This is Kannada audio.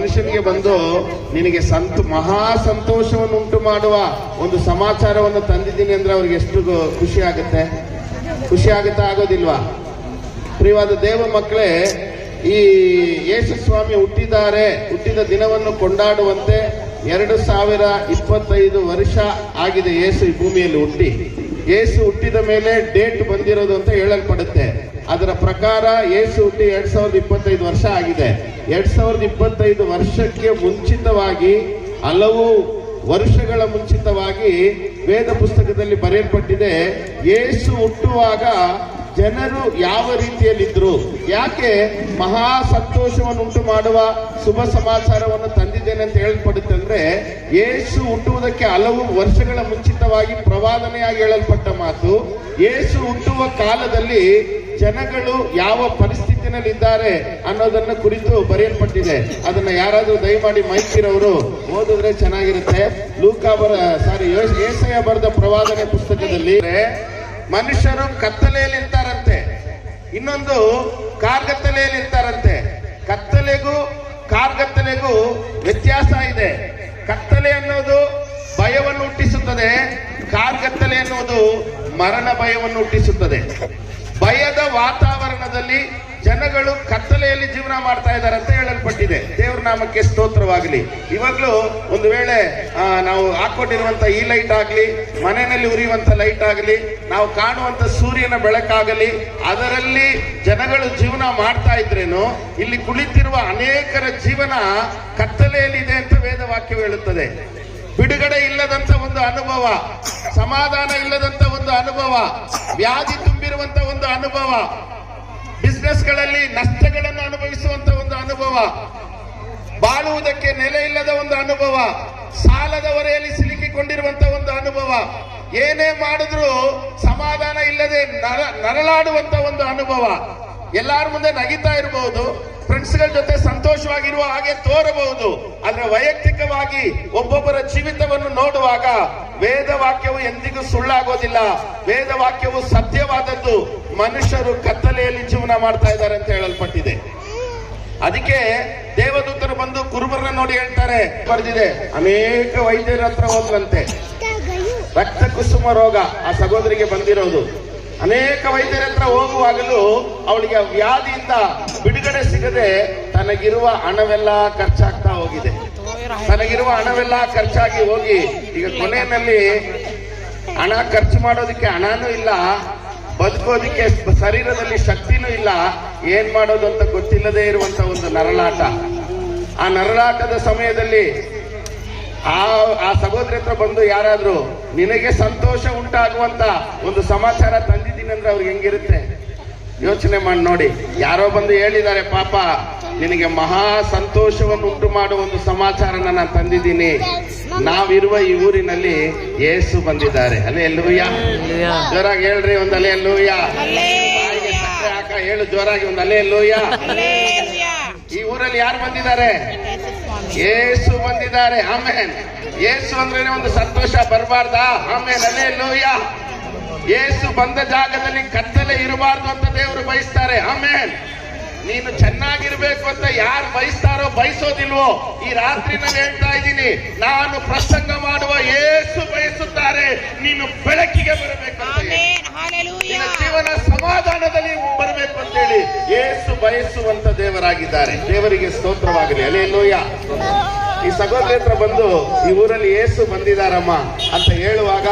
ಮನುಷ್ಯನಿಗೆ ಬಂದು ನಿನಗೆ ಮಹಾ ಸಂತೋಷವನ್ನು ಉಂಟು ಮಾಡುವ ಒಂದು ಸಮಾಚಾರವನ್ನು ತಂದಿದ್ದೀನಿ ಅಂದ್ರೆ ಅವ್ರಿಗೆ ಎಷ್ಟು ಖುಷಿ ಆಗುತ್ತೆ? ಆಗೋದಿಲ್ವಾ? ಪ್ರಿಯವಾದ ದೇವ ಮಕ್ಕಳೇ, ಈ ಯೇಸು ಸ್ವಾಮಿ ಹುಟ್ಟಿದ ದಿನವನ್ನು ಕೊಂಡಾಡುವಂತೆ 2025 ವರ್ಷ ಆಗಿದೆ ಯೇಸು ಈ ಭೂಮಿಯಲ್ಲಿ ಹುಟ್ಟಿ. ಯೇಸು ಹುಟ್ಟಿದ ಮೇಲೆ ಡೇಟ್ ಬಂದಿರೋದು ಅಂತ ಹೇಳಲ್ಪಡುತ್ತೆ. ಅದರ ಪ್ರಕಾರ ಯೇಸು ಹುಟ್ಟಿ 2025 ವರ್ಷ ಆಗಿದೆ. 2025 ವರ್ಷಕ್ಕೆ ಮುಂಚಿತವಾಗಿ, ಹಲವು ವರ್ಷಗಳ ಮುಂಚಿತವಾಗಿ ವೇದ ಪುಸ್ತಕದಲ್ಲಿ ಬರೆಯಲ್ಪಟ್ಟಿದೆ, ಯೇಸು ಹುಟ್ಟುವಾಗ ಜನರು ಯಾವ ರೀತಿಯಲ್ಲಿದ್ರು, ಯಾಕೆ ಮಹಾ ಸಂತೋಷವನ್ನು ಉಂಟು ಮಾಡುವ ಶುಭ ಸಮಾಚಾರವನ್ನು ತಂದಿದ್ದೇನೆ ಅಂತ ಹೇಳಲ್ಪಡುತ್ತೆ ಅಂದ್ರೆ, ಯೇಸು ಹುಟ್ಟುವುದಕ್ಕೆ ಹಲವು ವರ್ಷಗಳ ಮುಂಚಿತವಾಗಿ ಪ್ರವಾದನೆಯಾಗಿ ಹೇಳಲ್ಪಟ್ಟ ಮಾತು. ಯೇಸು ಹುಟ್ಟುವ ಕಾಲದಲ್ಲಿ ಜನಗಳು ಯಾವ ಪರಿಸ್ಥಿತಿನಲ್ಲಿದ್ದಾರೆ ಅನ್ನೋದನ್ನ ಕುರಿತು ಬರೆಯಲ್ಪಟ್ಟಿದೆ. ಅದನ್ನ ಯಾರಾದ್ರೂ ದಯಮಾಡಿ ಮೈಕಿರವರು ಓದಿದ್ರೆ ಚೆನ್ನಾಗಿರುತ್ತೆ. ಏಸಾಯ ಬರೆದ ಪ್ರವಾದನೆ ಪುಸ್ತಕದಲ್ಲಿ ಮನುಷ್ಯರು ಕತ್ತಲೆಯಲ್ಲಿ ಇರ್ತಾರಂತೆ, ಇನ್ನೊಂದು ಕಾರ್ಗತ್ತಲೆಯಲ್ಲಿ ಇರ್ತಾರಂತೆ. ಕತ್ತಲೆಗೂ ಕಾರ್ಗತ್ತಲೆಗೂ ವ್ಯತ್ಯಾಸ ಇದೆ. ಕತ್ತಲೆ ಅನ್ನೋದು ಭಯವನ್ನು ಹುಟ್ಟಿಸುತ್ತದೆ, ಕಾರ್ಗತ್ತಲೆ ಅನ್ನೋದು ಮರಣ ಭಯವನ್ನು ಹುಟ್ಟಿಸುತ್ತದೆ. ಭಯದ ವಾತಾವರಣದಲ್ಲಿ ಜನಗಳು ಕತ್ತಲೆಯಲ್ಲಿ ಜೀವನ ಮಾಡ್ತಾ ಇದ್ದಾರೆ ಅಂತ ಹೇಳಲ್ಪಟ್ಟಿದೆ. ದೇವ್ರ ನಾಮಕ್ಕೆ ಸ್ತೋತ್ರವಾಗಲಿ. ಇವಾಗ್ಲೂ ಒಂದು ವೇಳೆ ನಾವು ಹಾಕೊಂಡಿರುವಂತ ಈ ಲೈಟ್ ಆಗಲಿ, ಮನೆಯಲ್ಲಿ ಉರಿಯುವಂತ ಲೈಟ್ ಆಗಲಿ, ನಾವು ಕಾಣುವಂತ ಸೂರ್ಯನ ಬೆಳಕಾಗಲಿ, ಅದರಲ್ಲಿ ಜನಗಳು ಜೀವನ ಮಾಡ್ತಾ ಇದ್ರೇನು, ಇಲ್ಲಿ ಕುಳಿತಿರುವ ಅನೇಕರ ಜೀವನ ಕತ್ತಲೆಯಲ್ಲಿದೆ ಅಂತ ವೇದವಾಕ್ಯ ಹೇಳುತ್ತದೆ. ಬಿಡುಗಡೆ ಇಲ್ಲದಂತ ಒಂದು ಅನುಭವ, ಸಮಾಧಾನ ಇಲ್ಲದಂತ ಒಂದು ಅನುಭವ, ವ್ಯಾಧಿ ತುಂಬಿರುವಂತ ಒಂದು ಅನುಭವ, ಬಿಸ್ನೆಸ್ಗಳಲ್ಲಿ ನಷ್ಟಗಳನ್ನು ಅನುಭವಿಸುವಂತ ಒಂದು ಅನುಭವ, ಬಾಳುವುದಕ್ಕೆ ನೆಲೆ ಇಲ್ಲದ ಒಂದು ಅನುಭವ, ಸಾಲದ ಹೊರೆಯಲ್ಲಿ ಸಿಲುಕಿಕೊಂಡಿರುವಂತ ಒಂದು ಅನುಭವ, ಏನೇ ಮಾಡಿದ್ರೂ ಸಮಾಧಾನ ಇಲ್ಲದೆ ನರಳಾಡುವಂತ ಒಂದು ಅನುಭವ. ಎಲ್ಲಾರ ಮುಂದೆ ನಗಿತಾ ಇರಬಹುದು, ಫ್ರೆಂಡ್ಸ್ಗಳ ಜೊತೆ ಸಂತೋಷವಾಗಿರುವ ಹಾಗೆ ತೋರಬಹುದು, ಆದ್ರೆ ವೈಯಕ್ತಿಕವಾಗಿ ಒಬ್ಬೊಬ್ಬರ ಜೀವಿತವನ್ನು ನೋಡುವಾಗ ವೇದವಾಕ್ಯವು ಎಂದಿಗೂ ಸುಳ್ಳಾಗೋದಿಲ್ಲ. ವೇದವಾಕ್ಯವು ಸತ್ಯವಾದದ್ದು. ಮನುಷ್ಯರು ಕತ್ತಲೆಯಲ್ಲಿ ಜೀವನ ಮಾಡ್ತಾ ಇದ್ದಾರೆ ಅಂತ ಹೇಳಲ್ಪಟ್ಟಿದೆ. ಅದಕ್ಕೆ ದೇವದೂತರು ಬಂದು ಕುರುಬರನ್ನ ನೋಡಿ ಹೇಳ್ತಾರೆ, ಬರೆದಿದೆ, ಅನೇಕ ವೈದ್ಯರ ಹತ್ರ ಹೋದ್ರಂತೆ. ರಕ್ತ ಕುಸುಮ ರೋಗ ಆ ಸಹೋದರಿಗೆ ಬಂದಿರೋದು. ಅನೇಕ ವೈದ್ಯರ ಹತ್ರ ಹೋಗುವಾಗಲೂ ಅವಳಿಗೆ ವ್ಯಾಧಿಯಿಂದ ಬಿಡುಗಡೆ ಸಿಗದೆ ತನಗಿರುವ ಹಣವೆಲ್ಲ ಖರ್ಚಾಗ್ತಾ ಹೋಗಿದೆ. ಖರ್ಚಾಗಿ ಹೋಗಿ ಈಗ ಕೊನೆಯಲ್ಲಿ ಹಣ ಖರ್ಚು ಮಾಡೋದಕ್ಕೆ ಹಣನೂ ಇಲ್ಲ, ಬದುಕೋದಿಕ್ಕೆ ಶರೀರದಲ್ಲಿ ಶಕ್ತಿನೂ ಇಲ್ಲ, ಏನ್ ಮಾಡೋದು ಅಂತ ಗೊತ್ತಿಲ್ಲದೆ ಇರುವಂತ ಒಂದು ನರಳಾಟ. ಆ ನರಳಾಟದ ಸಮಯದಲ್ಲಿ ಆ ಸಹೋದರಿ ಹತ್ರ ಬಂದು ಯಾರಾದ್ರೂ ನಿನಗೆ ಸಂತೋಷ ಉಂಟಾಗುವಂತ ಒಂದು ಸಮಾಚಾರ ತಂದಿದ್ದೀನಿ ಅಂದ್ರೆ ಅವ್ರಿಗೆ ಹೆಂಗಿರುತ್ತೆ ಯೋಚನೆ ಮಾಡಿ ನೋಡಿ. ಯಾರೋ ಬಂದು ಹೇಳಿದ್ದಾರೆ, ಪಾಪ ನಿನಗೆ ಮಹಾ ಸಂತೋಷವನ್ನು ಉಂಟು ಮಾಡುವ ಒಂದು ಸಮಾಚಾರನ ನಾನು ತಂದಿದ್ದೀನಿ, ನಾವಿರುವ ಈ ಊರಿನಲ್ಲಿ ಯೇಸು ಬಂದಿದ್ದಾರೆ. ಅಲ್ಲೇಲೂಯಾ, ಜೋರಾಗಿ ಹೇಳ್ರಿ ಒಂದು ಅಲ್ಲೇಲೂಯಾ. ಹಾಕ ಹೇಳು ಜೋರಾಗಿ ಒಂದು ಅಲ್ಲೇಲೂಯಾ. ಈ ಊರಲ್ಲಿ ಯಾರು ಬಂದಿದ್ದಾರೆ? ಯೇಸು ಬಂದಿದ್ದಾರೆ. ಆಮೇನ್. ಯೇಸು ಅಂದ್ರೇನೆ ಒಂದು ಸಂತೋಷ ಬರಬಾರ್ದಾ? ಆಮೇನ್, ಅಲ್ಲೇಲೂಯಾ. ಯೇಸು ಬಂದ ಜಾಗದಲ್ಲಿ ಕತ್ತಲೆ ಇರಬಾರ್ದು ಅಂತ ದೇವರು ಬಯಸ್ತಾರೆ. ಆಮೇನ್. ನೀನು ಚೆನ್ನಾಗಿರ್ಬೇಕು ಅಂತ ಯಾರು ಬಯಸ್ತಾರೋ ಬಯಸೋದಿಲ್ವೋ, ಈ ರಾತ್ರಿ ನಾನು ಹೇಳ್ತಾ ಇದ್ದೀನಿ, ನಾನು ಪ್ರಸಂಗ ಮಾಡುವ ಯೇಸು ಬಯಸುತ್ತಾರೆ ನೀನು ಬೆಳಕಿಗೆ ಬರಬೇಕು ಅಂತ, ನಿನ್ನ ಜೀವನ ಸಮಾಧಾನದಲ್ಲಿ ಬರಬೇಕು ಅಂತೇಳಿ ಯೇಸು ಬಯಸುವಂತ ದೇವರಾಗಿದ್ದಾರೆ. ದೇವರಿಗೆ ಸ್ತೋತ್ರವಾಗಲಿ. ಅಲ್ಲೇಲೂಯಾ. ಈ ಸಹೋದರಿ ಹತ್ರ ಬಂದು ಈ ಊರಲ್ಲಿ ಯೇಸು ಬಂದಿದ್ದಾರಮ್ಮ ಅಂತ ಹೇಳುವಾಗ